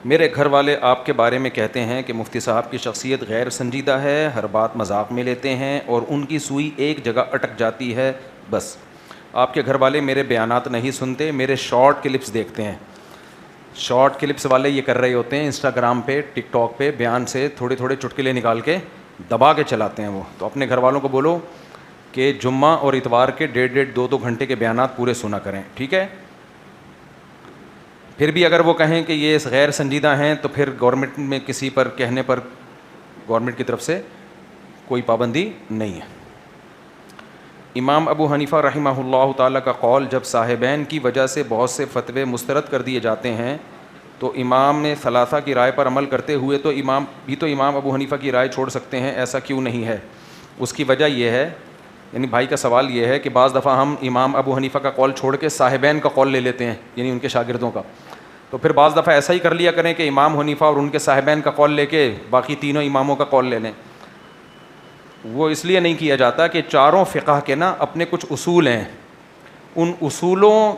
میرے گھر والے آپ کے بارے میں کہتے ہیں کہ مفتی صاحب کی شخصیت غیر سنجیدہ ہے، ہر بات مذاق میں لیتے ہیں اور ان کی سوئی ایک جگہ اٹک جاتی ہے بس۔ آپ کے گھر والے میرے بیانات نہیں سنتے، میرے شارٹ کلپس دیکھتے ہیں۔ شارٹ کلپس والے یہ کر رہے ہوتے ہیں انسٹاگرام پہ، ٹک ٹاک پہ، بیان سے تھوڑے تھوڑے چٹکلے نکال کے دبا کے چلاتے ہیں وہ۔ تو اپنے گھر والوں کو بولو کہ جمعہ اور اتوار کے 1.5 2 گھنٹے کے بیانات پورے سنا کریں، ٹھیک ہے؟ پھر بھی اگر وہ کہیں کہ یہ غیر سنجیدہ ہیں تو پھر گورنمنٹ میں کسی پر کہنے پر گورنمنٹ کی طرف سے کوئی پابندی نہیں ہے۔ امام ابو حنیفہ رحمہ اللہ تعالیٰ کا قول، جب صاحبین کی وجہ سے بہت سے فتوے مسترد کر دیے جاتے ہیں تو امام نے ثلاثہ کی رائے پر عمل کرتے ہوئے تو امام ابو حنیفہ کی رائے چھوڑ سکتے ہیں، ایسا کیوں نہیں ہے؟ اس کی وجہ یہ ہے، یعنی بھائی کا سوال یہ ہے کہ بعض دفعہ ہم امام ابو حنیفہ کا قول چھوڑ کے صاحبین کا قول لے لیتے ہیں، یعنی ان کے شاگردوں کا۔ تو پھر بعض دفعہ ایسا ہی کر لیا کریں کہ امام حنیفہ اور ان کے صاحبین کا قول لے کے باقی تینوں اماموں کا قول لے لیں۔ وہ اس لیے نہیں کیا جاتا کہ چاروں فقہ کے نا اپنے کچھ اصول ہیں، ان اصولوں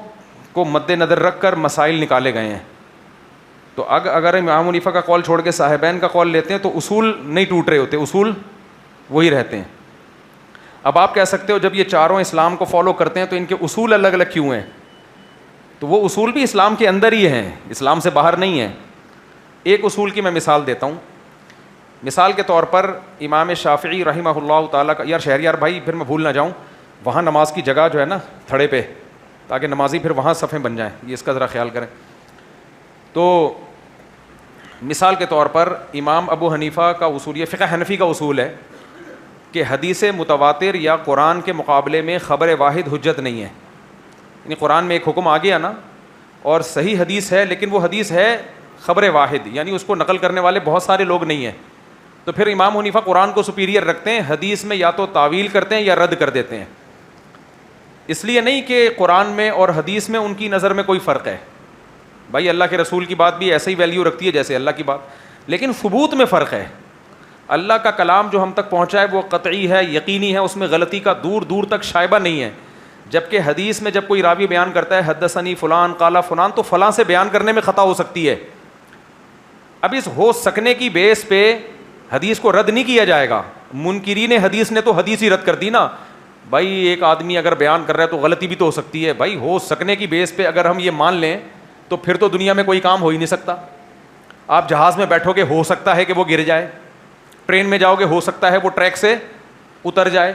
کو مد نظر رکھ کر مسائل نکالے گئے ہیں۔ تو اگر امام حنیفہ کا قول چھوڑ کے صاحبین کا قول لیتے ہیں تو اصول نہیں ٹوٹ رہے ہوتے، اصول وہی رہتے ہیں۔ اب آپ کہہ سکتے ہو جب یہ چاروں اسلام کو فالو کرتے ہیں تو ان کے اصول الگ الگ کیوں ہیں؟ تو وہ اصول بھی اسلام کے اندر ہی ہیں، اسلام سے باہر نہیں ہیں۔ ایک اصول کی میں مثال دیتا ہوں۔ مثال کے طور پر امام شافعی رحمہ اللہ تعالیٰ کا، یار شہریار بھائی پھر میں بھول نہ جاؤں، وہاں نماز کی جگہ جو ہے نا تھڑے پہ، تاکہ نمازی پھر وہاں صفیں بن جائیں، یہ اس کا ذرا خیال کریں۔ تو مثال کے طور پر امام ابو حنیفہ کا اصول، یہ فقہ حنفی کا اصول ہے کہ حدیث متواتر یا قرآن کے مقابلے میں خبر واحد حجت نہیں ہے۔ یعنی قرآن میں ایک حکم آ گیا نا اور صحیح حدیث ہے، لیکن وہ حدیث ہے خبر واحد، یعنی اس کو نقل کرنے والے بہت سارے لوگ نہیں ہیں، تو پھر امام حنیفہ قرآن کو سپیریئر رکھتے ہیں، حدیث میں یا تو تعویل کرتے ہیں یا رد کر دیتے ہیں۔ اس لیے نہیں کہ قرآن میں اور حدیث میں ان کی نظر میں کوئی فرق ہے، بھائی اللہ کے رسول کی بات بھی ایسے ہی ویلیو رکھتی ہے جیسے اللہ کی بات، لیکن ثبوت میں فرق ہے۔ اللہ کا کلام جو ہم تک پہنچا ہے وہ قطعی ہے، یقینی ہے، اس میں غلطی کا دور دور تک شائبہ نہیں ہے، جبکہ حدیث میں جب کوئی راوی بیان کرتا ہے حدثنی فلان قال فلان، تو فلاں سے بیان کرنے میں خطا ہو سکتی ہے۔ اب اس ہو سکنے کی بیس پہ حدیث کو رد نہیں کیا جائے گا۔ منکرین حدیث نے تو حدیث ہی رد کر دی نا، بھائی ایک آدمی اگر بیان کر رہا ہے تو غلطی بھی تو ہو سکتی ہے، بھائی ہو سکنے کی بیس پہ اگر ہم یہ مان لیں تو پھر تو دنیا میں کوئی کام ہو ہی نہیں سکتا۔ آپ جہاز میں بیٹھو گے، ہو سکتا ہے کہ وہ گر جائے، ٹرین میں جاؤ گے، ہو سکتا ہے وہ ٹریک سے اتر جائے۔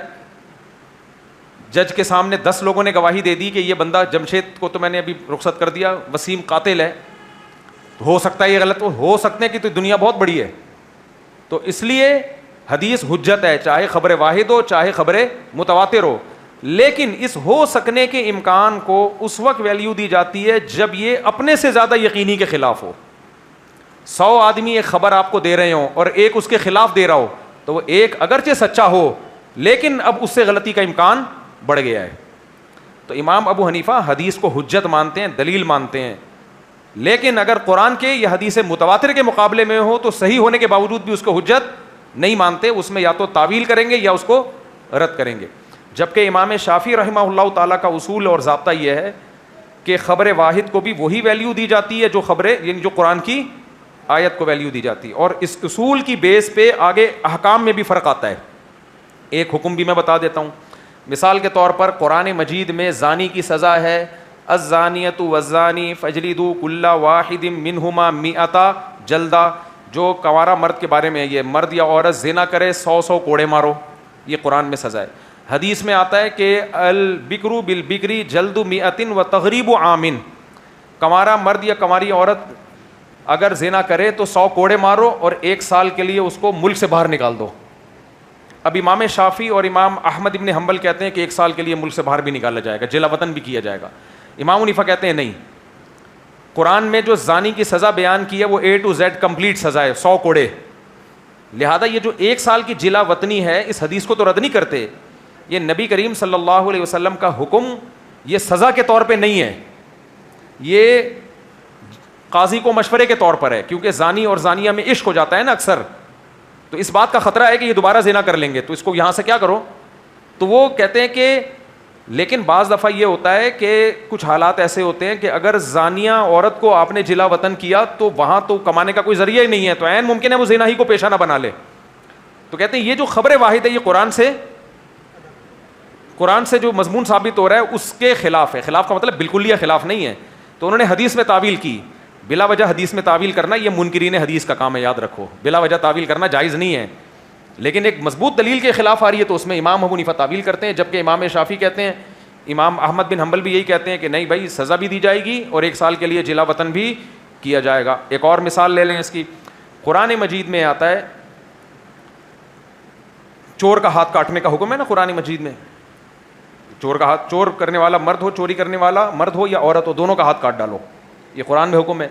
جج کے سامنے 10 لوگوں نے گواہی دے دی کہ یہ بندہ جمشید کو تو میں نے ابھی رخصت کر دیا، وسیم قاتل ہے، تو ہو سکتا ہے یہ غلط ہو سکتے کہ تو دنیا بہت بڑی ہے۔ تو اس لیے حدیث حجت ہے، چاہے خبر واحد ہو چاہے خبر متواتر ہو، لیکن اس ہو سکنے کے امکان کو اس وقت ویلیو دی جاتی ہے جب یہ اپنے سے زیادہ یقینی کے خلاف ہو۔ 100 آدمی ایک خبر آپ کو دے رہے ہوں اور ایک اس کے خلاف دے رہا ہو، تو وہ ایک اگرچہ سچا ہو لیکن اب اس سے غلطی کا امکان بڑھ گیا ہے۔ تو امام ابو حنیفہ حدیث کو حجت مانتے ہیں، دلیل مانتے ہیں، لیکن اگر قرآن کے یا حدیث متواتر کے مقابلے میں ہو تو صحیح ہونے کے باوجود بھی اس کو حجت نہیں مانتے، اس میں یا تو تعویل کریں گے یا اس کو رد کریں گے۔ جبکہ امام شافعی رحمہ اللہ تعالیٰ کا اصول اور ضابطہ یہ ہے کہ خبر واحد کو بھی وہی ویلیو دی جاتی ہے جو خبریں، یعنی جو قرآن کی آیت کو ویلیو دی جاتی ہے، اور اس اصول کی بیس پہ آگے احکام میں بھی فرق آتا ہے۔ ایک حکم بھی میں بتا دیتا ہوں۔ مثال کے طور پر قرآن مجید میں زانی کی سزا ہے الزانیۃ والزانی فاجلدوا کل واحد منہما 100 جلدہ، جو کنوارا مرد کے بارے میں، یہ مرد یا عورت زنا کرے 100 کوڑے مارو، یہ قرآن میں سزا ہے۔ حدیث میں آتا ہے کہ البکر بالبکر جلد 100 وتغریب عام، کنوارا مرد یا کنواری عورت اگر زنا کرے تو 100 کوڑے مارو اور 1 سال کے لیے اس کو ملک سے باہر نکال دو۔ اب امام شافعی اور امام احمد ابن حنبل کہتے ہیں کہ 1 سال کے لیے ملک سے باہر بھی نکالا جائے گا، جلا وطن بھی کیا جائے گا۔ امام حنیفہ کہتے ہیں نہیں، قرآن میں جو زانی کی سزا بیان کی ہے وہ A to Z کمپلیٹ سزا ہے، 100 کوڑے، لہذا یہ جو 1 سال کی جلا وطنی ہے اس حدیث کو تو رد نہیں کرتے۔ یہ نبی کریم صلی اللہ علیہ وسلم کا حکم، یہ سزا کے طور پہ نہیں ہے، یہ قاضی کو مشورے کے طور پر ہے، کیونکہ زانی اور زانیہ میں عشق ہو جاتا ہے نا اکثر، تو اس بات کا خطرہ ہے کہ یہ دوبارہ زنا کر لیں گے، تو اس کو یہاں سے کیا کرو۔ تو وہ کہتے ہیں کہ لیکن بعض دفعہ یہ ہوتا ہے کہ کچھ حالات ایسے ہوتے ہیں کہ اگر زانیہ عورت کو آپ نے جلا وطن کیا تو وہاں تو کمانے کا کوئی ذریعہ ہی نہیں ہے, تو عین ممکن ہے وہ زنا ہی کو پیشہ نہ بنا لے. تو کہتے ہیں یہ جو خبر واحد ہے یہ قرآن سے جو مضمون ثابت ہو رہا ہے اس کے خلاف ہے. خلاف کا مطلب بالکل یہ خلاف نہیں ہے. تو انہوں نے حدیث میں تعویل کی, بلا وجہ حدیث میں تعویل کرنا یہ منکرین حدیث کا کام ہے, یاد رکھو, بلا وجہ تعویل کرنا جائز نہیں ہے. لیکن ایک مضبوط دلیل کے خلاف آ رہی ہے تو اس میں امام ابو حنیفہ تعویل کرتے ہیں, جبکہ امام شافعی کہتے ہیں, امام احمد بن حنبل بھی یہی کہتے ہیں کہ نہیں بھائی سزا بھی دی جائے گی اور 1 سال کے لیے جلا وطن بھی کیا جائے گا. ایک اور مثال لے لیں اس کی, قرآن مجید میں آتا ہے چور کا ہاتھ کاٹنے کا حکم ہے نا قرآن مجید میں. چور کا ہاتھ, چور کرنے والا مرد ہو, چوری کرنے والا مرد ہو یا عورت ہو, دونوں کا ہاتھ کاٹ ڈالو, یہ قرآن میں حکم ہے.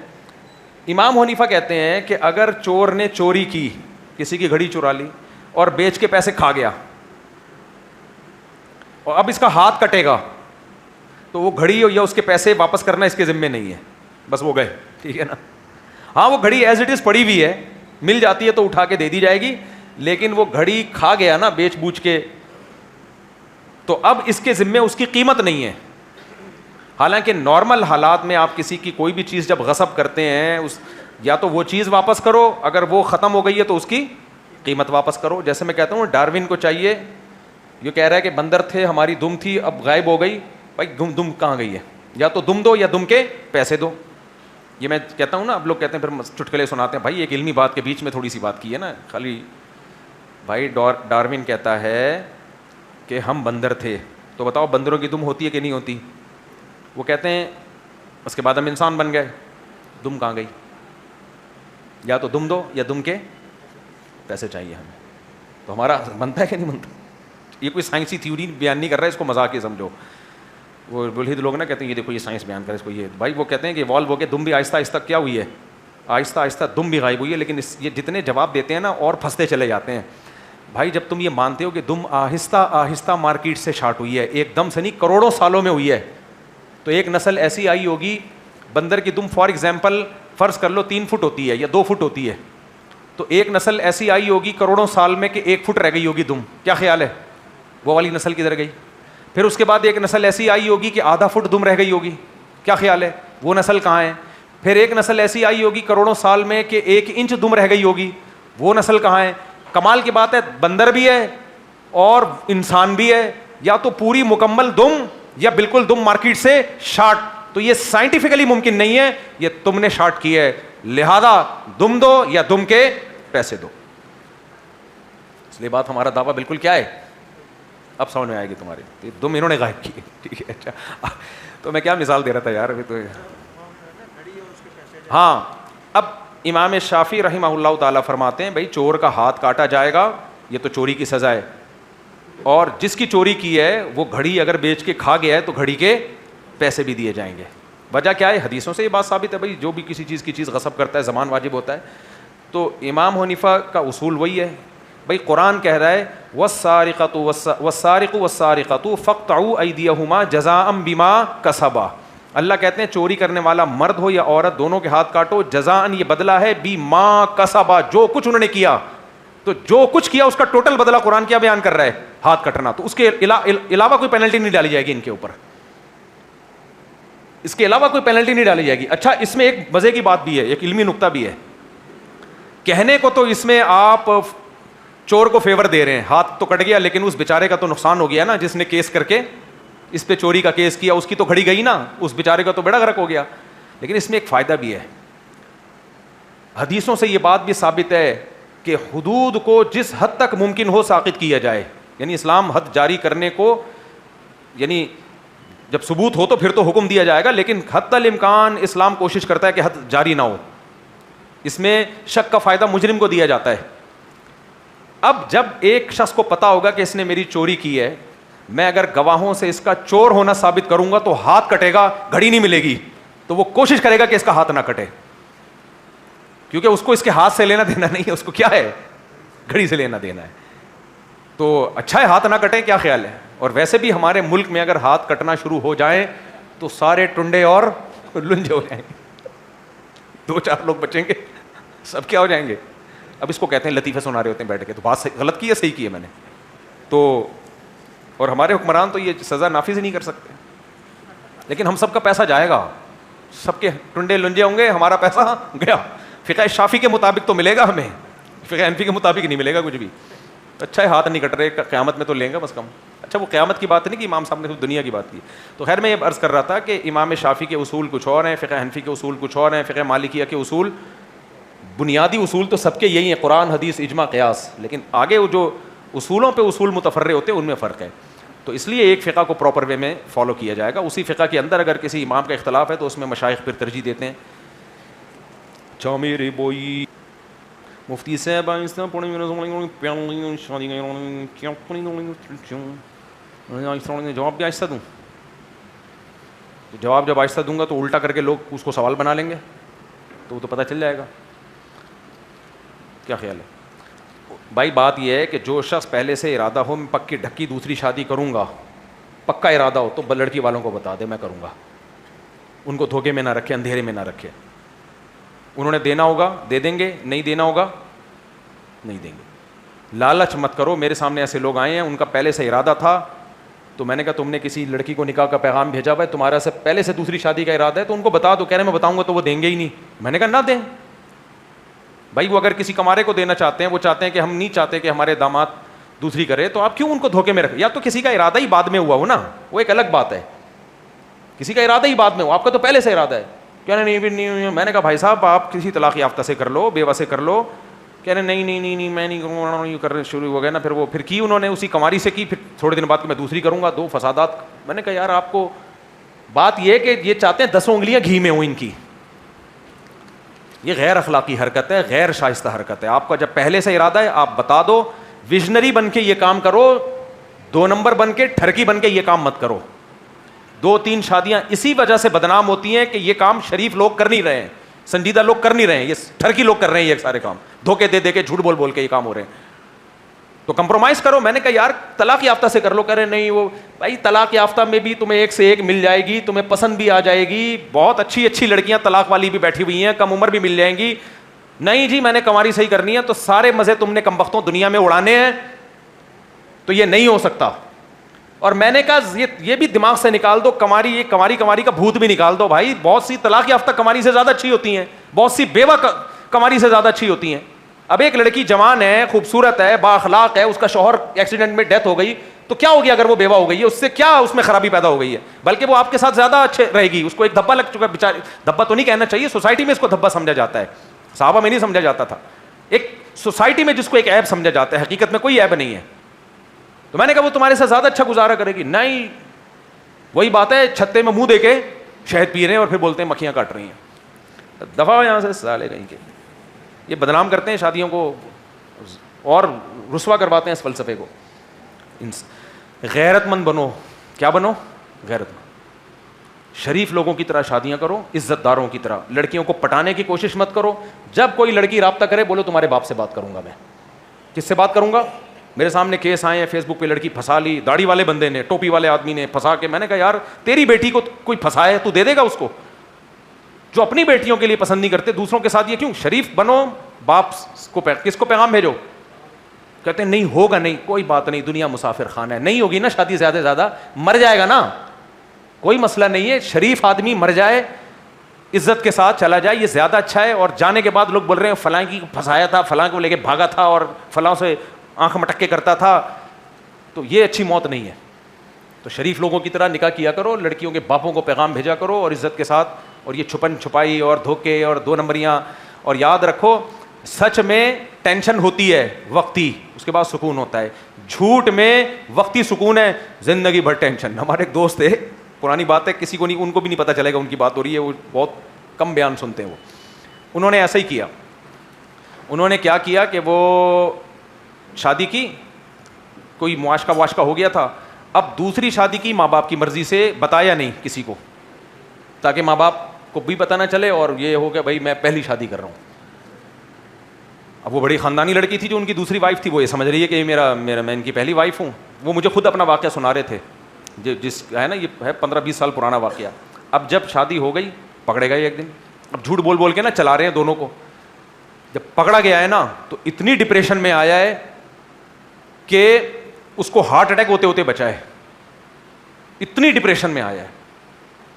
امام حنیفہ کہتے ہیں کہ اگر چور نے چوری کی, کسی کی گھڑی چرا لی اور بیچ کے پیسے کھا گیا اور اب اس کا ہاتھ کٹے گا تو وہ گھڑی یا اس کے پیسے واپس کرنا اس کے ذمے نہیں ہے, بس وہ گئے, ٹھیک ہے نا. ہاں وہ گھڑی ایز اٹ از پڑی ہوئی ہے, مل جاتی ہے تو اٹھا کے دے دی جائے گی, لیکن وہ گھڑی کھا گیا نا بیچ بوچھ کے, تو اب اس کے ذمے اس کی قیمت نہیں ہے. حالانکہ نارمل حالات میں آپ کسی کی کوئی بھی چیز جب غصب کرتے ہیں یا تو وہ چیز واپس کرو, اگر وہ ختم ہو گئی ہے تو اس کی قیمت واپس کرو. جیسے میں کہتا ہوں ڈاروین کو چاہیے, یہ کہہ رہا ہے کہ بندر تھے ہماری دم تھی اب غائب ہو گئی, بھائی دم کہاں گئی ہے, یا تو دم دو یا دم کے پیسے دو. یہ میں کہتا ہوں نا, اب لوگ کہتے ہیں پھر چٹکلے سناتے ہیں, بھائی ایک علمی بات کے بیچ میں تھوڑی سی بات کی ہے نا خالی. بھائی ڈاروین کہتا ہے کہ ہم بندر تھے, تو بتاؤ بندروں کی دم ہوتی ہے کہ نہیں ہوتی؟ وہ کہتے ہیں اس کے بعد ہم انسان بن گئے, دم کہاں گئی؟ یا تو دم دو یا دم کے پیسے چاہیے ہمیں. تو ہمارا بنتا ہے کہ نہیں بنتا؟ یہ کوئی سائنسی تھیوری بیان نہیں کر رہا ہے, اس کو مذاق ہی سمجھو. وہ ملحد لوگ نا کہتے ہیں یہ دیکھو یہ سائنس بیان کر اس کو, یہ بھائی وہ کہتے ہیں کہ ایوالو ہو کے دم بھی آہستہ آہستہ کیا ہوئی ہے, آہستہ آہستہ دم بھی غائب ہوئی ہے. لیکن یہ جتنے جواب دیتے ہیں نا اور پھنستے چلے جاتے ہیں. بھائی جب تم یہ مانتے ہو کہ دم آہستہ آہستہ مارکیٹ سے شارٹ ہوئی ہے, ایک دم سے نہیں کروڑوں سالوں میں ہوئی ہے, تو ایک نسل ایسی آئی ہوگی, بندر کی دم فار ایگزامپل فرض کر لو 3 فٹ ہوتی ہے یا 2 فٹ ہوتی ہے, تو ایک نسل ایسی آئی ہوگی کروڑوں سال میں کہ 1 فٹ رہ گئی ہوگی دم. کیا خیال ہے وہ والی نسل کدھر گئی؟ پھر اس کے بعد ایک نسل ایسی آئی ہوگی کہ آدھا فٹ دم رہ گئی ہوگی. کیا خیال ہے وہ نسل کہاں ہے؟ پھر ایک نسل ایسی آئی ہوگی کروڑوں سال میں کہ 1 انچ دم رہ گئی ہوگی, وہ نسل کہاں ہے؟ کمال کی بات ہے بندر بھی ہے اور انسان بھی ہے, یا تو پوری مکمل دم یا بالکل دم مارکیٹ سے شارٹ. تو یہ سائنٹیفکلی ممکن نہیں ہے, یہ تم نے شارٹ کیا ہے, لہذا دم دو یا دم کے پیسے دو. اس لیے بات ہمارا دعویٰ بالکل کیا ہے, اب سمجھ میں آئے گی تمہاری. دم انہوں نے غائب کی, ٹھیک ہے. اچھا تو میں کیا مثال دے رہا تھا یار ابھی تو. ہاں اب امام شافعی رحمہ اللہ تعالیٰ فرماتے ہیں بھائی چور کا ہاتھ کاٹا جائے گا, یہ تو چوری کی سزا ہے, اور جس کی چوری کی ہے وہ گھڑی اگر بیچ کے کھا گیا ہے تو گھڑی کے پیسے بھی دیے جائیں گے. وجہ کیا ہے؟ حدیثوں سے یہ بات ثابت ہے بھائی جو بھی کسی چیز کی چیز غصب کرتا ہے زمان واجب ہوتا ہے. تو امام حنیفہ کا اصول وہی ہے بھائی, قرآن کہہ رہا ہے والسارق والسارقۃ فاقطعوا ایدیہما جزاء بما کسبا. اللہ کہتے ہیں چوری کرنے والا مرد ہو یا عورت دونوں کے ہاتھ کاٹو, جزاء یہ بدلہ ہے بما کسبا, جو کچھ انہوں نے کیا. تو جو کچھ کیا اس کا ٹوٹل بدلہ قرآن کیا بیان کر رہا ہے؟ ہاتھ کٹنا. تو اس کے علاوہ کوئی پینلٹی نہیں ڈالی جائے گی ان کے اوپر, اس کے علاوہ کوئی پینلٹی نہیں ڈالی جائے گی. اچھا اس میں ایک مزے کی بات بھی ہے, ایک علمی نقطہ بھی ہے. کہنے کو تو اس میں آپ چور کو فیور دے رہے ہیں, ہاتھ تو کٹ گیا لیکن اس بیچارے کا تو نقصان ہو گیا نا, جس نے کیس کر کے اس پہ چوری کا کیس کیا, اس کی تو گھڑی گئی نا, اس بیچارے کا تو بیڑا غرق ہو گیا. لیکن اس میں ایک فائدہ بھی ہے, حدیثوں سے یہ بات بھی ثابت ہے کہ حدود کو جس حد تک ممکن ہو ساقط کیا جائے. یعنی اسلام حد جاری کرنے کو, یعنی جب ثبوت ہو تو پھر تو حکم دیا جائے گا, لیکن حتی الامکان اسلام کوشش کرتا ہے کہ حد جاری نہ ہو. اس میں شک کا فائدہ مجرم کو دیا جاتا ہے. اب جب ایک شخص کو پتا ہوگا کہ اس نے میری چوری کی ہے, میں اگر گواہوں سے اس کا چور ہونا ثابت کروں گا تو ہاتھ کٹے گا, گھڑی نہیں ملے گی, تو وہ کوشش کرے گا کہ اس کا ہاتھ نہ کٹے, کیونکہ اس کو اس کے ہاتھ سے لینا دینا نہیں ہے, اس کو کیا ہے گھڑی سے لینا دینا ہے. تو اچھا ہے ہاتھ نہ کٹے, کیا خیال ہے؟ اور ویسے بھی ہمارے ملک میں اگر ہاتھ کٹنا شروع ہو جائیں تو سارے ٹنڈے اور لنجے ہو جائیں گے, 2-4 لوگ بچیں گے, سب کیا ہو جائیں گے. اب اس کو کہتے ہیں لطیفے سنا رہے ہوتے ہیں بیٹھ کے, تو بات غلط کی ہے صحیح کی ہے میں نے. تو اور ہمارے حکمران تو یہ سزا نافذ ہی نہیں کر سکتے. لیکن ہم سب کا پیسہ جائے گا, سب کے ٹنڈے لنجے ہوں گے, ہمارا پیسہ گیا. فقہ شافی کے مطابق تو ملے گا ہمیں, فقہ حنفی کے مطابق نہیں ملے گا کچھ بھی. اچھا ہے ہاتھ نہیں کٹ رہے, قیامت میں تو لیں گے بس کم. اچھا وہ قیامت کی بات نہیں کہ امام صاحب نے دنیا کی بات کی. تو خیر میں یہ عرض کر رہا تھا کہ امام شافی کے اصول کچھ اور ہیں, فقہ حنفی کے اصول کچھ اور ہیں, فقہ مالکیہ کے اصول, بنیادی اصول تو سب کے یہی ہیں, قرآن حدیث اجماع قیاس. لیکن آگے وہ جو اصولوں پہ اصول متفرع ہوتے ہیں ان میں فرق ہے. تو اس لیے ایک فقہ کو پراپر وے میں فالو کیا جائے گا. اسی فقہ کے اندر اگر کسی امام کا اختلاف ہے تو اس میں مشائخ پھر ترجیح دیتے ہیں. چا میرے بوئی مفتی صاحب جواب بھی آہستہ دوں, جواب جب آہستہ دوں گا تو الٹا کر کے لوگ اس کو سوال بنا لیں گے, تو وہ تو پتہ چل جائے گا. کیا خیال ہے بھائی؟ بات یہ ہے کہ جو شخص پہلے سے ارادہ ہو میں پکی ڈھکی دوسری شادی کروں گا, پکا ارادہ ہو, تو لڑکی والوں کو بتا دے میں کروں گا. ان کو دھوکے میں نہ رکھے, اندھیرے میں نہ رکھے. انہوں نے دینا ہوگا دے دیں گے, نہیں دینا ہوگا نہیں دیں گے. لالچ مت کرو. میرے سامنے ایسے لوگ آئے ہیں, ان کا پہلے سے ارادہ تھا, تو میں نے کہا تم نے کسی لڑکی کو نکاح کا پیغام بھیجا ہوا ہے, تمہارا سے پہلے سے دوسری شادی کا ارادہ ہے, تو ان کو بتا دو. کہہ رہے میں بتاؤں گا تو وہ دیں گے ہی نہیں. میں نے کہا نہ دیں بھائی. وہ اگر کسی کمارے کو دینا چاہتے ہیں, وہ چاہتے ہیں کہ ہم نہیں چاہتے کہ ہمارے داماد دوسری کرے, تو آپ کیوں ان کو دھوکے میں رکھیں؟ یا تو کسی کا ارادہ ہی بعد میں ہوا ہو نا, وہ ایک الگ بات ہے. کسی کا ارادہ ہی بعد میں ہو, آپ کا تو پہلے سے ارادہ ہے. کہہ رہے نہیں. میں نے کہا بھائی صاحب آپ کسی طلاق یافتہ سے کر لو, بیوہ سے کر لو. کہہ رہے نہیں میں نہیں کروں, کرنے شروع ہو گئے نا. پھر کی انہوں نے اسی کماری سے کی, پھر تھوڑے دن بعد کہ میں دوسری کروں گا, دو فسادات. میں نے کہا یار آپ کو بات یہ کہ یہ چاہتے ہیں 10 انگلیاں گھی میں ہوں ان کی. یہ غیر اخلاقی حرکت ہے, غیر شائستہ حرکت ہے. آپ کا جب پہلے سے ارادہ ہے آپ بتا دو. ویژنری بن کے یہ کام کرو, 2 نمبر بن کے ٹھرکی بن کے یہ کام مت کرو. 2-3 شادیاں اسی وجہ سے بدنام ہوتی ہیں کہ یہ کام شریف لوگ کر نہیں رہے ہیں, سنجیدہ لوگ کر نہیں رہے ہیں, یہ ٹھرکی لوگ کر رہے ہیں. یہ سارے کام دھوکے دے دے کے, جھوٹ بول کے یہ کام ہو رہے ہیں. تو کمپرومائز کرو. میں نے کہا یار طلاق یافتہ سے کر لو. کہہ رہے نہیں. وہ بھائی طلاق یافتہ میں بھی تمہیں ایک سے ایک مل جائے گی, تمہیں پسند بھی آ جائے گی. بہت اچھی لڑکیاں طلاق والی بھی بیٹھی ہوئی ہیں, کم عمر بھی مل جائیں گی. نہیں جی میں نے کماری صحیح کرنی ہے. تو سارے مزے تم نے کمبختوں دنیا میں اڑانے ہیں, تو یہ نہیں ہو سکتا. اور میں نے کہا یہ بھی دماغ سے نکال دو. یہ کماری کا بھوت بھی نکال دو بھائی. بہت سی طلاق یافتہ کماری سے زیادہ اچھی ہوتی ہیں, بہت سی بیوہ کماری سے زیادہ اچھی ہوتی ہیں. اب ایک لڑکی جوان ہے, خوبصورت ہے, با اخلاق ہے, اس کا شوہر ایکسیڈنٹ میں ڈیتھ ہو گئی, تو کیا ہو گیا اگر وہ بیوہ ہو گئی ہے؟ اس سے کیا اس میں خرابی پیدا ہو گئی ہے؟ بلکہ وہ آپ کے ساتھ زیادہ اچھے رہے گی. اس کو ایک دھبا لگ چکا ہے بیچارے. دھبا تو نہیں کہنا چاہیے, سوسائٹی میں اس کو دھبا سمجھا جاتا ہے, صحابہ میں نہیں سمجھا جاتا تھا. ایک سوسائٹی میں جس کو ایک عیب سمجھا جاتا ہے, حقیقت میں کوئی عیب نہیں ہے. تو میں نے کہا وہ تمہارے ساتھ زیادہ اچھا گزارا کرے گی. نہیں, وہی بات ہے, چھتے میں منہ دے کے شہد پی رہے ہیں اور پھر بولتے ہیں مکھیاں کاٹ رہی ہیں. دفعہ ہو یہاں سے سالے کہیں کے. یہ بدنام کرتے ہیں شادیوں کو اور رسوا کرواتے ہیں اس فلسفے کو. غیرت مند بنو. کیا بنو؟ غیرت مند. شریف لوگوں کی طرح شادیاں کرو, عزت داروں کی طرح. لڑکیوں کو پٹانے کی کوشش مت کرو. جب کوئی لڑکی رابطہ کرے بولو تمہارے باپ سے بات کروں گا. میں کس سے بات کروں گا؟ میرے سامنے کیس آئے ہیں, فیس بک پہ لڑکی پھنسا لی, داڑھی والے بندے نے, ٹوپی والے آدمی نے پھنسا کے. میں نے کہا یار تیری بیٹی کو کوئی پھنسائے تو دے دے گا اس کو؟ جو اپنی بیٹیوں کے لیے پسند نہیں کرتے دوسروں کے ساتھ یہ کیوں؟ شریف بنو. باپ کو کس کو پیغام بھیجو؟ کہتے ہیں نہیں ہوگا. نہیں کوئی بات نہیں, دنیا مسافر خانہ ہے. نہیں ہوگی نا شادی, زیادہ مر جائے گا نا, کوئی مسئلہ نہیں ہے. شریف آدمی مر جائے, عزت کے ساتھ چلا جائے, یہ زیادہ اچھا ہے. اور جانے کے بعد لوگ بول رہے ہیں فلاں کی پھنسایا تھا, فلاں کو لے کے بھاگا تھا اور فلاں سے آنکھ مٹکے کرتا تھا, تو یہ اچھی موت نہیں ہے. تو شریف لوگوں کی طرح نکاح کیا کرو, لڑکیوں کے باپوں کو پیغام بھیجا کرو اور عزت کے ساتھ. اور یہ چھپن چھپائی اور دھوکے اور 2 نمبریاں. اور یاد رکھو سچ میں ٹینشن ہوتی ہے وقتی, اس کے بعد سکون ہوتا ہے. جھوٹ میں وقتی سکون ہے, زندگی بھر ٹینشن. ہمارے ایک دوست تھے, پرانی بات ہے, کسی کو نہیں, ان کو بھی نہیں پتہ چلے گا ان کی بات ہو رہی ہے, وہ بہت کم بیان سنتے ہیں. وہ انہوں نے ایسا ہی کیا. انہوں نے کیا کیا کہ وہ شادی کی, کوئی معاشقہ ہو گیا تھا. اب دوسری شادی کی ماں باپ کی مرضی سے, بتایا نہیں کسی کو, تاکہ ماں باپ کو بھی پتہ نہ چلے اور یہ ہو کہ بھائی میں پہلی شادی کر رہا ہوں. اب وہ بڑی خاندانی لڑکی تھی جو ان کی دوسری وائف تھی, وہ یہ سمجھ رہی ہے کہ یہ میں ان کی پہلی وائف ہوں. وہ مجھے خود اپنا واقعہ سنا رہے تھے, جس ہے نا, یہ ہے 15-20 سال پرانا واقعہ. اب جب شادی ہو گئی, پکڑے گئے ایک دن. اب جھوٹ بول کے نا چلا رہے ہیں دونوں کو. جب پکڑا گیا ہے نا تو اتنی ڈپریشن میں آیا ہے کہ اس کو ہارٹ اٹیک ہوتے ہوتے بچا ہے. اتنی ڈپریشن میں آیا ہے,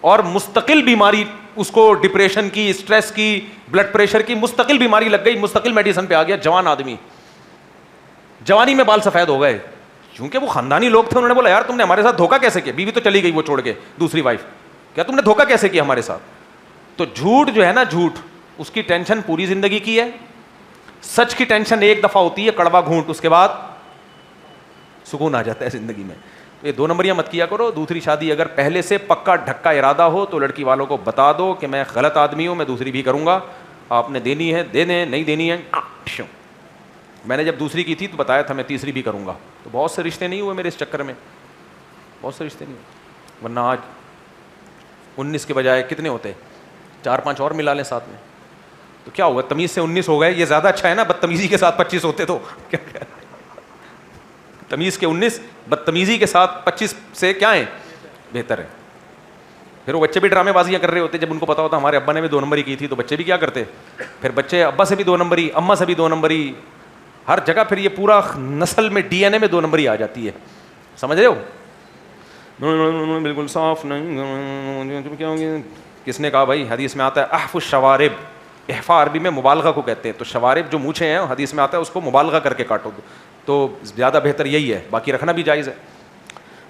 اور مستقل بیماری اس کو, ڈپریشن کی, اسٹریس کی, بلڈ پریشر کی مستقل بیماری لگ گئی, مستقل میڈیسن پہ آ گیا. جوان آدمی, جوانی میں بال سفید ہو گئے, کیونکہ وہ خاندانی لوگ تھے. انہوں نے بولا یار تم نے ہمارے ساتھ دھوکہ کیسے کیا, بیوی تو چلی گئی وہ چھوڑ کے, دوسری وائف, کیا تم نے دھوکہ کیسے کیا ہمارے ساتھ. تو جھوٹ جو ہے نا, جھوٹ اس کی ٹینشن پوری زندگی کی ہے, سچ کی ٹینشن ایک دفعہ ہوتی ہے, کڑوا گھونٹ, اس کے بعد سکون آ جاتا ہے زندگی میں. یہ 2 نمبریاں مت کیا کرو. دوسری شادی اگر پہلے سے پکا ڈھکا ارادہ ہو تو لڑکی والوں کو بتا دو کہ میں غلط آدمی ہوں, میں دوسری بھی کروں گا, آپ نے دینی ہے دے دیں, نہیں دینی ہے. میں نے جب دوسری کی تھی تو بتایا تھا میں تیسری بھی کروں گا, تو بہت سے رشتے نہیں ہوئے میرے اس چکر میں, بہت سے رشتے نہیں ہوئے. ورنہ آج 19 کے بجائے کتنے ہوتے, 4-5 اور ملا لیں ساتھ میں, تو کیا ہوا, تمیز سے 19 ہو گئے. یہ زیادہ اچھا ہے نا, بدتمیزی کے ساتھ 25 ہوتے تو کیا, تمیز کے 19, بدتمیزی کے ساتھ 25 سے کیا ہے بہتر ہے. پھر وہ بچے بھی ڈرامے بازیاں کر رہے ہوتے, جب ان کو پتا ہوتا ہمارے ابا نے بھی 2 نمبری کی تھی, تو بچے بھی کیا کرتے, پھر بچے ابا سے بھی 2 نمبری, اماں سے بھی 2 نمبری, ہر جگہ. پھر یہ پورا نسل میں ڈی این اے میں 2 نمبری آ جاتی ہے, سمجھ رہے ہو. بالکل صاف نہیں. کس نے کہا بھائی, حدیث میں آتا ہے احف الشوارب, احفا عربی میں مبالغہ کو کہتے ہیں, تو شوارب جو مونچھیں ہیں حدیث میں آتا ہے اس کو مبالغہ کر کے کاٹو, تو زیادہ بہتر یہی ہے, باقی رکھنا بھی جائز ہے.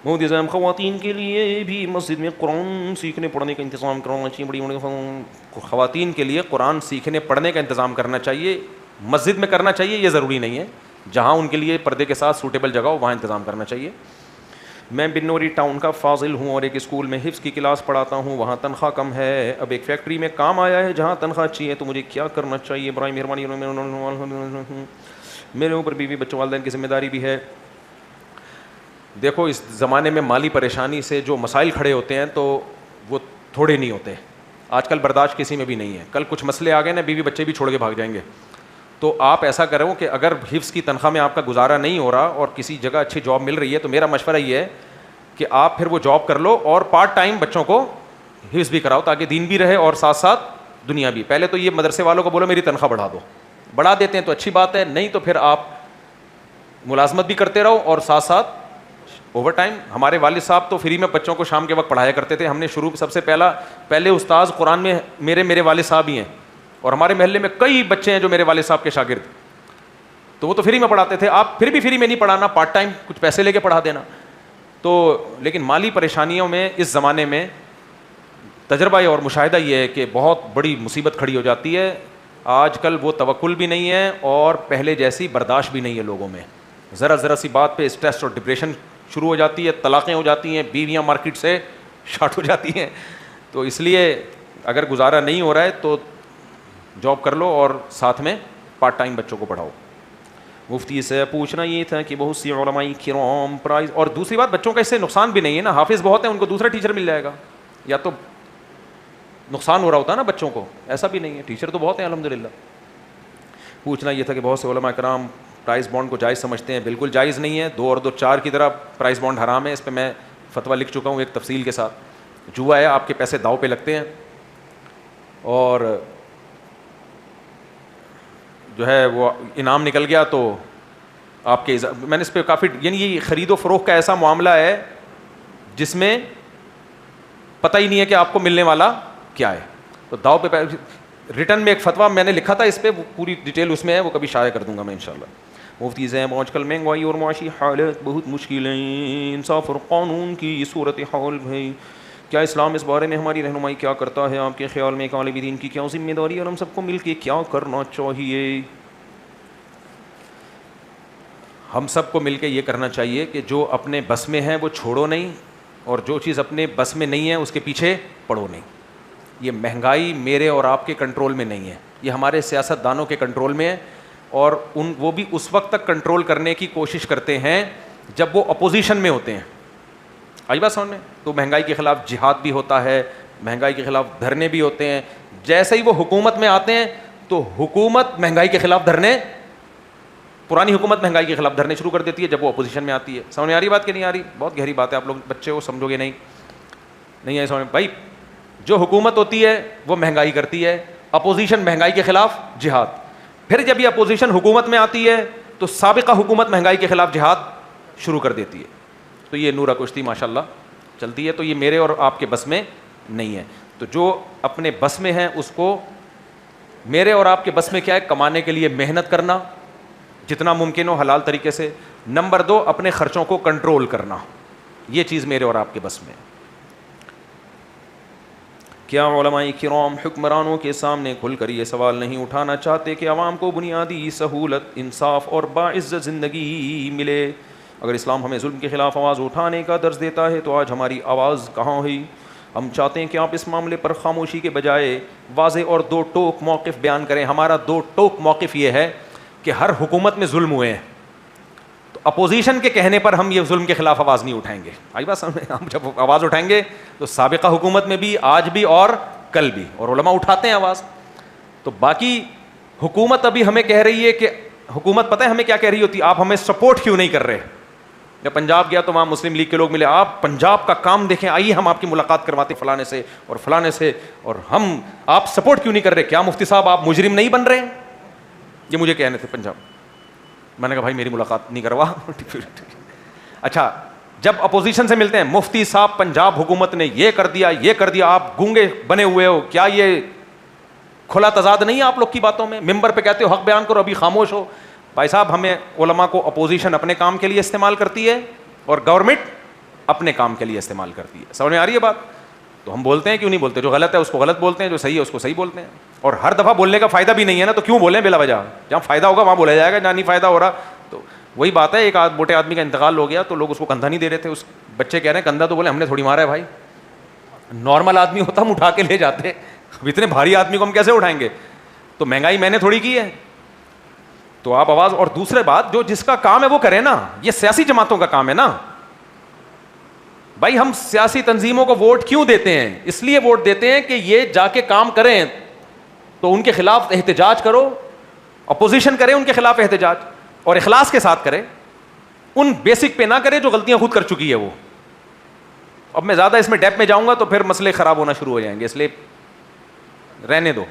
محترم خواتین کے لیے بھی مسجد میں قرآن سیکھنے پڑھنے کا انتظام کرنا چاہیے. بڑی خواتین کے لیے قرآن سیکھنے پڑھنے کا انتظام کرنا چاہیے, مسجد میں کرنا چاہیے, یہ ضروری نہیں ہے, جہاں ان کے لیے پردے کے ساتھ سوٹیبل جگہ ہو وہاں انتظام کرنا چاہیے. میں بنوری ٹاؤن کا فاضل ہوں اور ایک اسکول میں حفظ کی کلاس پڑھاتا ہوں, وہاں تنخواہ کم ہے. اب ایک فیکٹری میں کام آیا ہے جہاں تنخواہ اچھی ہے, تو مجھے کیا کرنا چاہیے برائے مہربانی. میرے اوپر بیوی بچوں والدین کی ذمہ داری بھی ہے. دیکھو اس زمانے میں مالی پریشانی سے جو مسائل کھڑے ہوتے ہیں تو وہ تھوڑے نہیں ہوتے. آج کل برداشت کسی میں بھی نہیں ہے. کل کچھ مسئلے آ گئے نا, بیوی بچے بھی چھوڑ کے بھاگ جائیں گے. تو آپ ایسا کرو کہ اگر حفظ کی تنخواہ میں آپ کا گزارا نہیں ہو رہا اور کسی جگہ اچھی جاب مل رہی ہے, تو میرا مشورہ یہ ہے کہ آپ پھر وہ جاب کر لو اور پارٹ ٹائم بچوں کو حفظ بھی کراؤ, تاکہ دین بھی رہے اور ساتھ ساتھ دنیا بھی. پہلے تو یہ مدرسے والوں کو بولو میری تنخواہ بڑھا دو, بڑھا دیتے ہیں تو اچھی بات ہے, نہیں تو پھر آپ ملازمت بھی کرتے رہو اور ساتھ ساتھ اوور ٹائم. ہمارے والد صاحب تو فری میں بچوں کو شام کے وقت پڑھایا کرتے تھے. ہم نے شروع سب سے پہلے استاذ قرآن میں میرے والد صاحب ہی ہیں, اور ہمارے محلے میں کئی بچے ہیں جو میرے والد صاحب کے شاگرد, تو وہ تو فری میں پڑھاتے تھے. آپ پھر بھی فری میں نہیں پڑھانا, پارٹ ٹائم کچھ پیسے لے کے پڑھا دینا. تو لیکن مالی پریشانیوں میں اس زمانے میں تجربہ اور مشاہدہ یہ ہے کہ بہت بڑی مصیبت کھڑی ہو جاتی ہے. آج کل وہ توکل بھی نہیں ہے اور پہلے جیسی برداشت بھی نہیں ہے لوگوں میں. ذرا سی بات پہ اسٹریس اور ڈپریشن شروع ہو جاتی ہے, طلاقیں ہو جاتی ہیں, بیویاں مارکیٹ سے شارٹ ہو جاتی ہیں. تو اس لیے اگر گزارا نہیں ہو رہا ہے تو جاب کر لو اور ساتھ میں پارٹ ٹائم بچوں کو پڑھاؤ. مفتی سے پوچھنا یہ تھا کہ بہت سی علماء کرام پرائز, اور دوسری بات بچوں کا اس سے نقصان بھی نہیں ہے نا, حافظ بہت ہیں ان کو دوسرا ٹیچر مل جائے گا, یا تو نقصان ہو رہا ہوتا ہے نا بچوں کو, ایسا بھی نہیں ہے, ٹیچر تو بہت ہیں الحمدللہ. پوچھنا یہ تھا کہ بہت سے علماء کرام پرائز بانڈ کو جائز سمجھتے ہیں. بالکل جائز نہیں ہے, 2 اور 2 4 کی طرح پرائز بانڈ حرام ہے. اس پہ میں فتویٰ لکھ چکا ہوں ایک تفصیل کے ساتھ. جوا ہے, آپ کے پیسے داؤ پہ لگتے ہیں, اور جو ہے وہ انعام نکل گیا تو آپ کے میں نے اس پہ کافی, یعنی یہ خرید و فروخت کا ایسا معاملہ ہے جس میں پتہ ہی نہیں ہے کہ آپ کو ملنے والا کیا ہے. تو داؤ پہ ریٹرن میں ایک فتویٰ میں نے لکھا تھا اس پہ, پوری ڈیٹیل اس میں ہے, وہ کبھی شائع کر دوں گا میں انشاءاللہ. مفتی صاحب آج کل مہنگائی اور معاشی حالت بہت مشکل ہیں, انصاف اور قانون کی یہ صورت حال ہے, کیا اسلام اس بارے میں ہماری رہنمائی کیا کرتا ہے؟ آپ کے خیال میں ایک عالم دین کی کیا ذمہ داری ہے اور ہم سب کو مل کے کیا کرنا چاہیے؟ ہم سب کو مل کے یہ کرنا چاہیے کہ جو اپنے بس میں ہے وہ چھوڑو نہیں, اور جو چیز اپنے بس میں نہیں ہے اس کے پیچھے پڑو نہیں. یہ مہنگائی میرے اور آپ کے کنٹرول میں نہیں ہے, یہ ہمارے سیاست دانوں کے کنٹرول میں ہے, اور وہ بھی اس وقت تک کنٹرول کرنے کی کوشش کرتے ہیں جب وہ اپوزیشن میں ہوتے ہیں. آئی بات سمجھ میں؟ تو مہنگائی کے خلاف جہاد بھی ہوتا ہے, مہنگائی کے خلاف دھرنے بھی ہوتے ہیں. جیسے ہی وہ حکومت میں آتے ہیں تو حکومت مہنگائی کے خلاف دھرنے, پرانی حکومت مہنگائی کے خلاف دھرنے شروع کر دیتی ہے جب وہ اپوزیشن میں آتی ہے. سمجھ میں آ رہی بات کہ نہیں آ رہی؟ بہت گہری بات ہے, آپ لوگ بچے ہو سمجھو گے نہیں ہے سمجھ بھائی. جو حکومت ہوتی ہے وہ مہنگائی کرتی ہے, اپوزیشن مہنگائی کے خلاف جہاد. پھر جب یہ اپوزیشن حکومت میں آتی ہے تو سابقہ حکومت مہنگائی کے خلاف جہاد شروع کر دیتی ہے. تو یہ نورہ کشتی ماشاءاللہ چلتی ہے, تو یہ میرے اور آپ کے بس میں نہیں ہے. تو جو اپنے بس میں ہے اس کو, میرے اور آپ کے بس میں کیا ہے, کمانے کے لیے محنت کرنا جتنا ممکن ہو حلال طریقے سے. نمبر 2, اپنے خرچوں کو کنٹرول کرنا, یہ چیز میرے اور آپ کے بس میں. کیا علماء کرام حکمرانوں کے سامنے کھل کر یہ سوال نہیں اٹھانا چاہتے کہ عوام کو بنیادی سہولت, انصاف اور باعزت زندگی ملے؟ اگر اسلام ہمیں ظلم کے خلاف آواز اٹھانے کا درس دیتا ہے تو آج ہماری آواز کہاں ہوئی؟ ہم چاہتے ہیں کہ آپ اس معاملے پر خاموشی کے بجائے واضح اور دو ٹوک موقف بیان کریں. ہمارا دو ٹوک موقف یہ ہے کہ ہر حکومت میں ظلم ہوئے ہیں, تو اپوزیشن کے کہنے پر ہم یہ ظلم کے خلاف آواز نہیں اٹھائیں گے. آئی بات سمجھ؟ ہم جب آواز اٹھائیں گے تو سابقہ حکومت میں بھی, آج بھی اور کل بھی, اور علماء اٹھاتے ہیں آواز. تو باقی حکومت ابھی ہمیں کہہ رہی ہے کہ, حکومت پتہ ہے ہمیں کیا کہہ رہی ہوتی, آپ ہمیں سپورٹ کیوں نہیں کر رہے؟ میں پنجاب گیا تو وہاں مسلم لیگ کے لوگ ملے, آپ پنجاب کا کام دیکھیں, آئیے ہم آپ کی ملاقات کرواتے فلانے سے اور فلانے سے, اور ہم آپ سپورٹ کیوں نہیں کر رہے؟ کیا مفتی صاحب آپ مجرم نہیں بن رہے؟ یہ مجھے کہنے تھے پنجاب. میں نے کہا بھائی میری ملاقات نہیں کروا. اچھا, جب اپوزیشن سے ملتے ہیں, مفتی صاحب پنجاب حکومت نے یہ کر دیا, یہ کر دیا, آپ گونگے بنے ہوئے ہو, کیا یہ کھلا تضاد نہیں ہے آپ لوگ کی باتوں میں؟ ممبر پہ کہتے ہو حق بیان کرو, ابھی خاموش ہو. بھائی صاحب, ہمیں علماء کو اپوزیشن اپنے کام کے لیے استعمال کرتی ہے اور گورنمنٹ اپنے کام کے لیے استعمال کرتی ہے. سمجھ میں آ رہی ہے بات؟ تو ہم بولتے ہیں کیوں نہیں بولتے؟ جو غلط ہے اس کو غلط بولتے ہیں, جو صحیح ہے اس کو صحیح بولتے ہیں. اور ہر دفعہ بولنے کا فائدہ بھی نہیں ہے نا, تو کیوں بولیں بلا وجہ؟ جہاں فائدہ ہوگا وہاں بولا جائے گا, جہاں نہیں فائدہ ہو رہا. تو وہی بات ہے, ایک موٹے آدمی کا انتقال ہو گیا تو لوگ اس کو کندھا نہیں دے رہے تھے. اس بچے کہہ رہے ہیں کندھا, تو بولے ہم نے تھوڑی مارا ہے بھائی, نارمل آدمی ہوتا ہم اٹھا کے لے جاتے, اب اتنے بھاری آدمی کو ہم کیسے اٹھائیں گے؟ تو مہنگائی میں نے تھوڑی کی ہے. تو آپ آواز, اور دوسرے بات, جو جس کا کام ہے وہ کرے نا. یہ سیاسی جماعتوں کا کام ہے نا بھائی. ہم سیاسی تنظیموں کو ووٹ کیوں دیتے ہیں؟ اس لیے ووٹ دیتے ہیں کہ یہ جا کے کام کریں, تو ان کے خلاف احتجاج کرو, اپوزیشن کرے ان کے خلاف احتجاج, اور اخلاص کے ساتھ کرے, ان بیسک پہ نہ کرے جو غلطیاں خود کر چکی ہے وہ. اب میں زیادہ اس میں ڈیپ میں جاؤں گا تو پھر مسئلے خراب ہونا شروع ہو جائیں گے, اس لیے رہنے دو.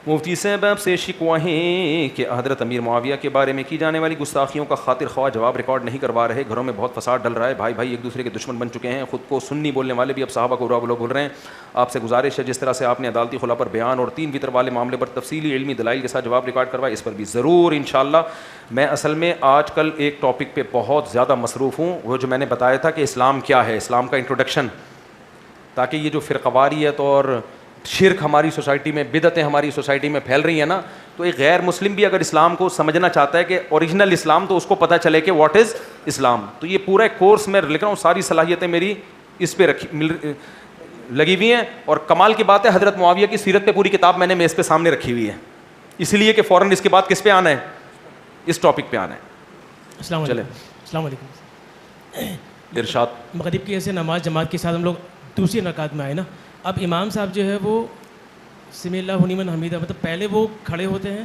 مفتی صاحب آپ سے شکوہ ہیں کہ حضرت امیر معاویہ کے بارے میں کی جانے والی گستاخیوں کا خاطر خواہ جواب ریکارڈ نہیں کروا رہے. گھروں میں بہت فساد ڈل رہا ہے, بھائی بھائی ایک دوسرے کے دشمن بن چکے ہیں, خود کو سنی بولنے والے بھی اب صحابہ کو برا بول رہے ہیں. آپ سے گزارش ہے جس طرح سے آپ نے عدالتی خلا پر بیان اور 3 وطر والے معاملے پر تفصیلی علمی دلائل کے ساتھ جواب ریکارڈ کروائے, اس پر بھی ضرور انشاءاللہ. میں اصل میں آج کل ایک ٹاپک پہ بہت زیادہ مصروف ہوں, وہ جو میں نے بتایا تھا کہ اسلام کیا ہے, اسلام کا انٹروڈکشن, تاکہ یہ جو فرقواریت اور شرک ہماری سوسائٹی میں, بدعتیں ہماری سوسائٹی میں پھیل رہی ہیں نا, تو ایک غیر مسلم بھی اگر اسلام کو سمجھنا چاہتا ہے کہ اوریجنل اسلام, تو اس کو پتہ چلے کہ واٹ از اسلام. تو یہ پورا ایک کورس میں لکھ رہا ہوں, ساری صلاحیتیں میری اس پہ لگی ہوئی ہیں. اور کمال کی بات ہے, حضرت معاویہ کی سیرت پہ پوری کتاب میں نے میز پہ سامنے رکھی ہوئی ہے, اس لیے کہ فوراً اس کے بعد کس پہ آنا ہے, اس ٹاپک پہ آنا ہے. السلام علیکم. ارشاد. مغرب کی ایسے نماز جماعت کے ساتھ ہم لوگ دوسری رکعت میں آئے نا, اب امام صاحب جو ہے وہ سمی اللہ لمن حمیدہ, مطلب پہلے وہ کھڑے ہوتے ہیں,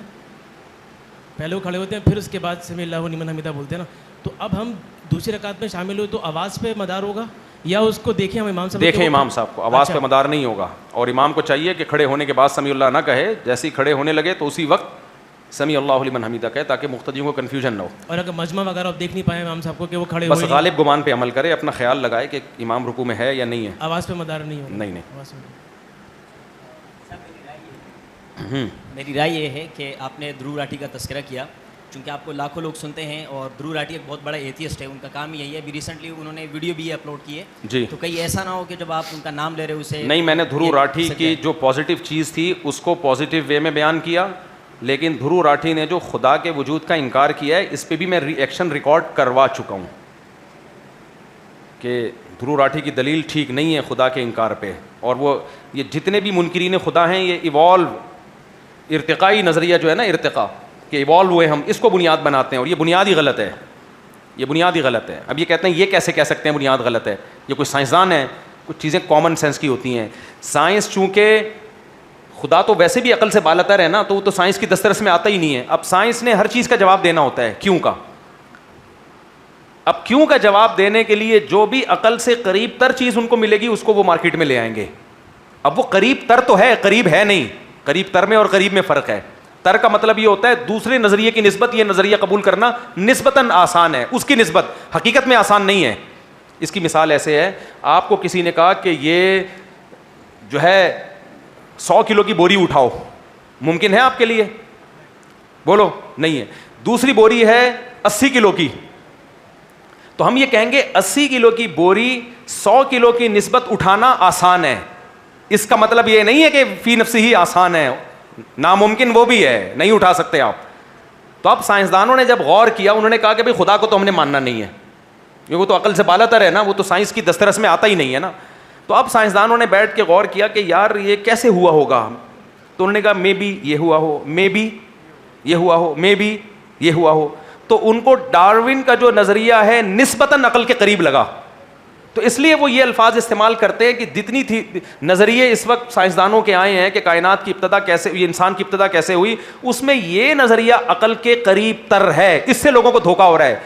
پھر اس کے بعد سمی اللہ لمن حمیدہ بولتے ہیں نا. تو اب ہم دوسری رکعت میں شامل ہوئے تو آواز پہ مدار ہوگا یا اس کو دیکھیں ہم امام صاحب دیکھیں امام صاحب کو, آواز پہ مدار نہیں ہوگا. اور امام کو چاہیے کہ کھڑے ہونے کے بعد سمی اللہ نہ کہے, جیسے ہی کھڑے ہونے لگے تو اسی وقت سمی اللہ لمن حمیدہ کہے, تاکہ مقتدیوں کو کنفیوژن نہ ہو. اور اگر مجمع وغیرہ آپ دیکھ نہیں پائے امام صاحب کو کہ وہ کھڑے بس غالب گمان پہ عمل کرے, اپنا خیال لگائے کہ امام رکوع میں ہے یا نہیں ہے, آواز پہ مدار نہیں ہوگا. نہیں. میری رائے یہ ہے کہ آپ نے دھرو راٹھی کا تذکرہ کیا, چونکہ آپ کو لاکھوں لوگ سنتے ہیں, اور دھرو راٹھی ایک بہت بڑا ایتھیسٹ ہے, ان کا کام یہی ہے. ابھی ریسنٹلی انہوں نے ویڈیو بھی اپلوڈ کی ہے جی, تو کہیں ایسا نہ ہو کہ جب آپ ان کا نام لے رہے اسے نہیں. میں نے دھرو راٹھی کی جو پازیٹیو چیز تھی اس کو پازیٹیو وے میں بیان کیا, لیکن دھرو راٹھی نے جو خدا کے وجود کا انکار کیا ہے اس پہ بھی میں ایکشن ریکارڈ کروا چکا ہوں کہ دھرو راٹھی کی دلیل ٹھیک نہیں ہے خدا کے انکار پہ. اور وہ یہ جتنے بھی منکرین خدا ہیں, یہ ایوالو ارتقائی نظریہ جو ہے نا, ارتقاء کہ ایوالو ہوئے ہم, اس کو بنیاد بناتے ہیں, اور یہ بنیاد ہی غلط ہے, یہ بنیاد ہی غلط ہے. اب یہ کہتے ہیں یہ کیسے کہہ سکتے ہیں بنیاد غلط ہے, یہ کوئی سائنسدان ہے, کچھ چیزیں کامن سینس کی ہوتی ہیں. سائنس چونکہ خدا تو ویسے بھی عقل سے بالاتر ہے نا, تو وہ تو سائنس کی دسترس میں آتا ہی نہیں ہے. اب سائنس نے ہر چیز کا جواب دینا ہوتا ہے کیوں کا. اب کیوں کا جواب دینے کے لیے جو بھی عقل سے قریب تر چیز ان کو ملے گی اس کو وہ مارکیٹ میں لے آئیں گے. اب وہ قریب تر تو ہے, قریب ہے نہیں. قریب تر میں اور قریب میں فرق ہے. تر کا مطلب یہ ہوتا ہے دوسرے نظریے کی نسبت یہ نظریہ قبول کرنا نسبتاً آسان ہے, اس کی نسبت حقیقت میں آسان نہیں ہے. اس کی مثال ایسے ہے, آپ کو کسی نے کہا کہ یہ جو ہے 100 کلو کی بوری اٹھاؤ, ممکن ہے آپ کے لیے؟ بولو نہیں ہے. دوسری بوری ہے 80 کلو کی, تو ہم یہ کہیں گے 80 کلو کی بوری 100 کلو کی نسبت اٹھانا آسان ہے. اس کا مطلب یہ نہیں ہے کہ فی نفسی ہی آسان ہے, ناممکن وہ بھی ہے, نہیں اٹھا سکتے آپ. تو اب سائنسدانوں نے جب غور کیا, انہوں نے کہا کہ بھائی خدا کو تو ہم نے ماننا نہیں ہے, کیونکہ وہ تو عقل سے بالاتر ہے نا, وہ تو سائنس کی دسترس میں آتا ہی نہیں ہے نا. تو اب سائنسدانوں نے بیٹھ کے غور کیا کہ یار یہ کیسے ہوا ہوگا. تو انہوں نے کہا مے بی یہ ہوا ہو, مے بی یہ ہوا ہو, مے بی یہ ہوا ہو. تو ان کو ڈارون کا جو نظریہ ہے نسبتاً عقل کے قریب لگا, تو اس لیے وہ یہ الفاظ استعمال کرتے ہیں کہ جتنی تھی نظریے اس وقت سائنسدانوں کے آئے ہیں کہ کائنات کی ابتدا کیسے ہوئی, انسان کی ابتدا کیسے ہوئی, اس میں یہ نظریہ عقل کے قریب تر ہے. اس سے لوگوں کو دھوکہ ہو رہا ہے.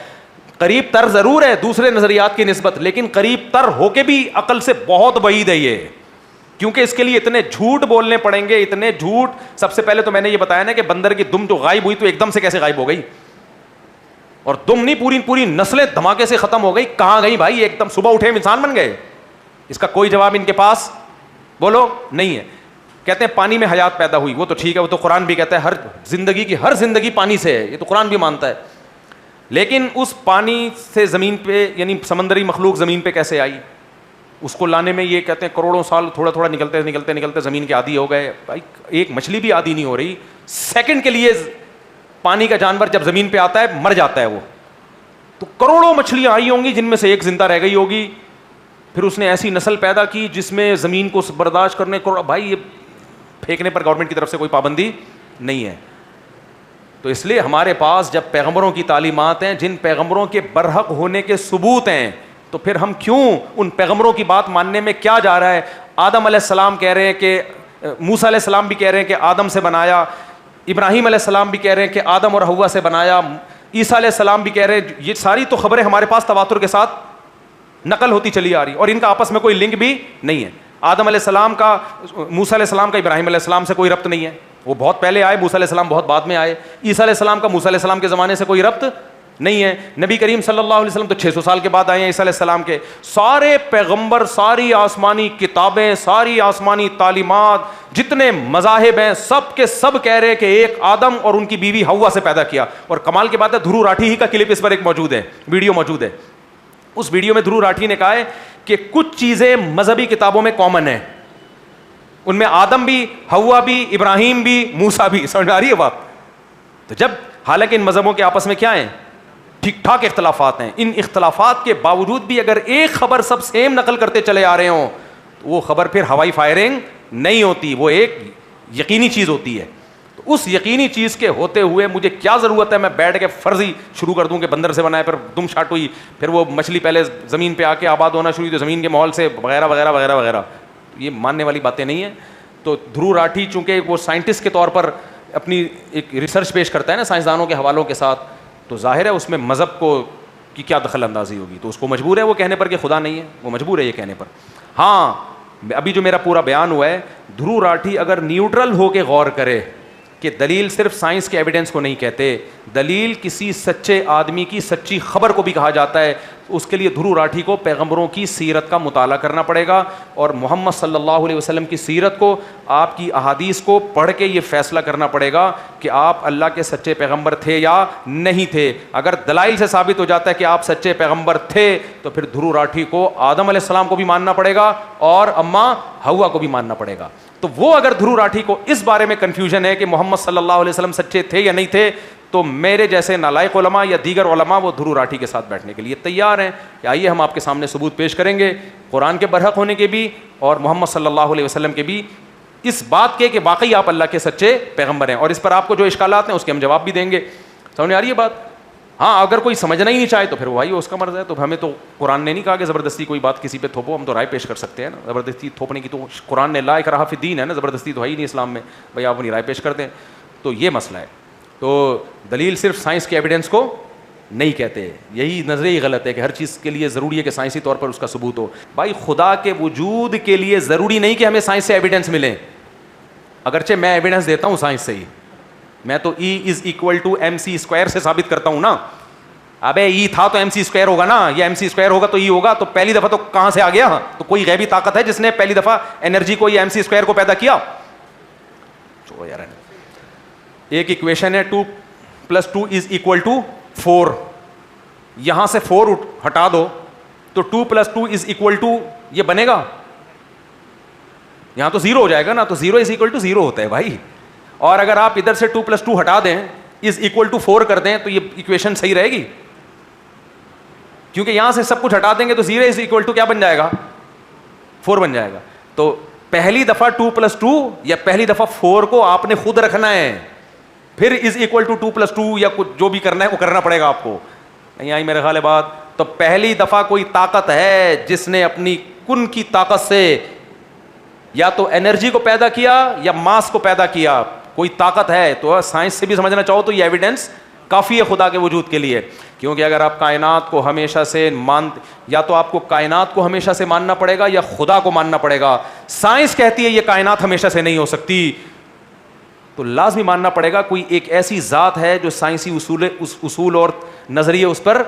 قریب تر ضرور ہے دوسرے نظریات کی نسبت, لیکن قریب تر ہو کے بھی عقل سے بہت بعید ہے یہ, کیونکہ اس کے لیے اتنے جھوٹ بولنے پڑیں گے, اتنے جھوٹ. سب سے پہلے تو میں نے یہ بتایا نا کہ بندر کی دم جو غائب ہوئی تو ایک دم سے کیسے غائب ہو گئی, اور دم نہیں پوری نسلیں دھماکے سے ختم ہو گئی. کہاں گئی بھائی؟ ایک دم صبح اٹھے انسان بن گئے. اس کا کوئی جواب ان کے پاس بولو نہیں ہے. کہتے ہیں پانی میں حیات پیدا ہوئی, وہ تو ٹھیک ہے, وہ تو قرآن بھی کہتا ہے ہر زندگی پانی سے ہے, یہ تو قرآن بھی مانتا ہے. لیکن اس پانی سے زمین پہ یعنی سمندری مخلوق زمین پہ کیسے آئی, اس کو لانے میں یہ کہتے ہیں کروڑوں سال تھوڑا تھوڑا نکلتے زمین کے عادی ہو گئے. بھائی ایک مچھلی بھی عادی نہیں ہو رہی, سیکنڈ کے لیے پانی کا جانور جب زمین پہ آتا ہے مر جاتا ہے وہ. تو کروڑوں مچھلیاں آئی ہوں گی جن میں سے ایک زندہ رہ گئی ہوگی, پھر اس نے ایسی نسل پیدا کی جس میں زمین کو برداشت کرنے کو. بھائی یہ پھینکنے پر گورنمنٹ کی طرف سے کوئی پابندی نہیں ہے. تو اس لیے ہمارے پاس جب پیغمبروں کی تعلیمات ہیں, جن پیغمبروں کے برحق ہونے کے ثبوت ہیں, تو پھر ہم کیوں ان پیغمبروں کی بات ماننے میں کیا جا رہا ہے. آدم علیہ السلام کہہ رہے ہیں کہ موسیٰ علیہ السلام بھی کہہ رہے ہیں کہ آدم سے بنایا, ابراہیم علیہ السلام بھی کہہ رہے ہیں کہ آدم اور حوا سے بنایا, عیسیٰ علیہ السلام بھی کہہ رہے ہیں. یہ ساری تو خبریں ہمارے پاس تواتر کے ساتھ نقل ہوتی چلی آ رہی, اور ان کا آپس میں کوئی لنک بھی نہیں ہے. آدم علیہ السلام کا موسیٰ علیہ السلام کا ابراہیم علیہ السلام سے کوئی ربط نہیں ہے, وہ بہت پہلے آئے, موسیٰ علیہ السلام بہت بعد میں آئے. عیسیٰ علیہ السلام کا موسیٰ علیہ السلام کے زمانے سے کوئی ربط نہیں ہے. نبی کریم صلی اللہ علیہ وسلم تو 600 سال کے بعد آئے ہیں عیسیٰ علیہ السلام کے. سارے پیغمبر, ساری آسمانی کتابیں, ساری آسمانی تعلیمات, جتنے مذاہب ہیں, سب کے سب کہہ رہے کہ ایک آدم اور ان کی بیوی حوا سے پیدا کیا. اور کمال کی بات ہے دھرو راٹھی ہی کا کلپ اس پر ایک موجود ہے, ویڈیو موجود ہے. اس ویڈیو میں دھرو راٹھی نے کہا ہے کہ کچھ چیزیں مذہبی کتابوں میں کامن ہیں, ان میں آدم بھی, حوا بھی, ابراہیم بھی, موسیٰ بھی. سمجھ آ رہی ہے بات؟ تو جب حالانکہ ان مذہبوں کے آپس میں کیا ہیں, ٹھیک ٹھاک اختلافات ہیں, ان اختلافات کے باوجود بھی اگر ایک خبر سب سیم نقل کرتے چلے آ رہے ہوں تو وہ خبر پھر ہوائی فائرنگ نہیں ہوتی, وہ ایک یقینی چیز ہوتی ہے. تو اس یقینی چیز کے ہوتے ہوئے مجھے کیا ضرورت ہے میں بیٹھ کے فرضی شروع کر دوں کہ بندر سے بنائے, پھر دم شاٹ ہوئی, پھر وہ مچھلی پہلے زمین پہ آ کے آباد ہونا شروع ہوئی تو زمین کے ماحول سے وغیرہ وغیرہ وغیرہ وغیرہ. یہ ماننے والی باتیں نہیں ہیں. تو دھرو راٹھی چونکہ وہ سائنٹسٹ کے طور پر اپنی ایک ریسرچ پیش کرتا ہے نا سائنسدانوں کے حوالوں کے ساتھ, تو ظاہر ہے اس میں مذہب کو کی کیا دخل اندازی ہوگی, تو اس کو مجبور ہے وہ کہنے پر کہ خدا نہیں ہے, وہ مجبور ہے یہ کہنے پر. ہاں ابھی جو میرا پورا بیان ہوا ہے, دھرو راٹھی اگر نیوٹرل ہو کے غور کرے کہ دلیل صرف سائنس کے ایویڈنس کو نہیں کہتے, دلیل کسی سچے آدمی کی سچی خبر کو بھی کہا جاتا ہے, اس کے لیے دھرو راٹھی کو پیغمبروں کی سیرت کا مطالعہ کرنا پڑے گا, اور محمد صلی اللہ علیہ وسلم کی سیرت کو, آپ کی احادیث کو پڑھ کے یہ فیصلہ کرنا پڑے گا کہ آپ اللہ کے سچے پیغمبر تھے یا نہیں تھے. اگر دلائل سے ثابت ہو جاتا ہے کہ آپ سچے پیغمبر تھے تو پھر دھرو راٹھی کو آدم علیہ السلام کو بھی ماننا پڑے گا اور اماں حوا کو بھی ماننا پڑے گا. تو وہ اگر دھرو راٹھی کو اس بارے میں کنفیوژن ہے کہ محمد صلی اللہ علیہ وسلم سچے تھے یا نہیں تھے, تو میرے جیسے نالائق علماء یا دیگر علماء وہ دھرو راٹھی کے ساتھ بیٹھنے کے لیے تیار ہیں کہ آئیے ہم آپ کے سامنے ثبوت پیش کریں گے قرآن کے برحق ہونے کے بھی اور محمد صلی اللہ علیہ وسلم کے بھی, اس بات کے کہ واقعی آپ اللہ کے سچے پیغمبر ہیں. اور اس پر آپ کو جو اشکالات ہیں اس کے ہم جواب بھی دیں گے. سمجھ آ رہی ہے بات؟ ہاں اگر کوئی سمجھنا ہی نہیں چاہے تو پھر وہی اس کا مرض ہے. تو ہمیں تو قرآن نے نہیں کہا کہ زبردستی کوئی بات کسی پہ تھوپو, ہم تو رائے پیش کر سکتے ہیں نا. زبردستی تھوپنے کی تو قرآن نے لا اکراہ فی الدین ہے نا, زبردستی تو ہے ہی نہیں اسلام میں, بھائی آپ اپنی رائے پیش کر دیں. تو یہ مسئلہ ہے. تو دلیل صرف سائنس کے ایویڈنس کو نہیں کہتے, یہی نظریہ غلط ہے کہ ہر چیز کے لیے ضروری ہے کہ سائنسی طور پر اس کا ثبوت ہو. بھائی خدا کے وجود کے لیے ضروری نہیں کہ ہمیں سائنس سے ایویڈنس ملے, اگرچہ میں ایویڈنس دیتا ہوں سائنس سے ہی, میں تو E = mc² سے ثابت کرتا ہوں نا, ابے ای تھا تو ایم سی اسکوائر ہوگا نا, یہ ایم سی اسکوائر ہوگا تو ای ہوگا, تو پہلی دفعہ تو کہاں سے آ گیا؟ تو کوئی غیبی طاقت ہے جس نے پہلی دفعہ انرجی کو یا ایم سی اسکوائر کو پیدا کیا. چھوڑو یار, ایک ایکویشن ہے 2 + 2 = 4, یہاں سے 4 ہٹا دو تو 2 + 2 = یہ بنے گا, یہاں تو 0 ہو جائے گا نا, تو 0 = 0 ہوتا ہے بھائی. اور اگر آپ ادھر سے 2 + 2 ہٹا دیں = 4 کر دیں تو یہ ایکویشن صحیح رہے گی, کیونکہ یہاں سے سب کچھ ہٹا دیں گے تو 0 = کیا بن جائے گا؟ 4 بن جائے گا. تو پہلی دفعہ 2 + 2 یا پہلی دفعہ 4 کو آپ نے خود رکھنا ہے, پھر = 2 + 2 یا کچھ جو بھی کرنا ہے وہ کرنا پڑے گا آپ کو. نہیں آئی میرے خیال ہے بات؟ تو پہلی دفعہ کوئی طاقت ہے جس نے اپنی کن کی طاقت سے یا تو انرجی کو پیدا کیا یا ماس کو پیدا کیا, کوئی طاقت ہے. تو سائنس سے بھی سمجھنا چاہو تو یہ ایویڈنس کافی ہے خدا کے وجود کے لیے, کیونکہ اگر آپ کائنات کو ہمیشہ سے یا تو آپ کو کائنات کو ہمیشہ سے ماننا پڑے گا یا خدا کو ماننا پڑے گا. سائنس کہتی ہے یہ کائنات ہمیشہ سے نہیں ہو سکتی, تو لازمی ماننا پڑے گا کوئی ایک ایسی ذات ہے جو سائنسی اصول اور نظریے اس پر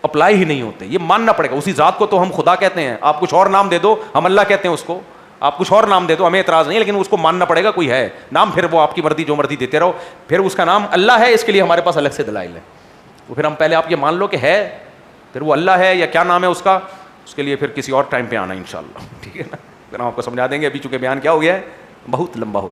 اپلائی ہی نہیں ہوتے. یہ ماننا پڑے گا. اسی ذات کو تو ہم خدا کہتے ہیں, آپ کچھ اور نام دے دو, ہم اللہ کہتے ہیں اس کو, آپ کچھ اور نام دے دو, ہمیں اعتراض نہیں, لیکن اس کو ماننا پڑے گا کوئی ہے نام, پھر وہ آپ کی مرضی جو مرضی دیتے رہو, پھر اس کا نام اللہ ہے. اس کے لیے ہمارے پاس الگ سے دلائل ہے, تو پھر ہم پہلے آپ یہ مان لو کہ ہے, پھر وہ اللہ ہے یا کیا نام ہے اس کا, اس کے لیے پھر کسی اور ٹائم پہ آنا انشاءاللہ, ٹھیک ہے نا. پھر ہم آپ کو سمجھا دیں گے. ابھی چونکہ بیان کیا ہو گیا ہے, بہت لمبا ہو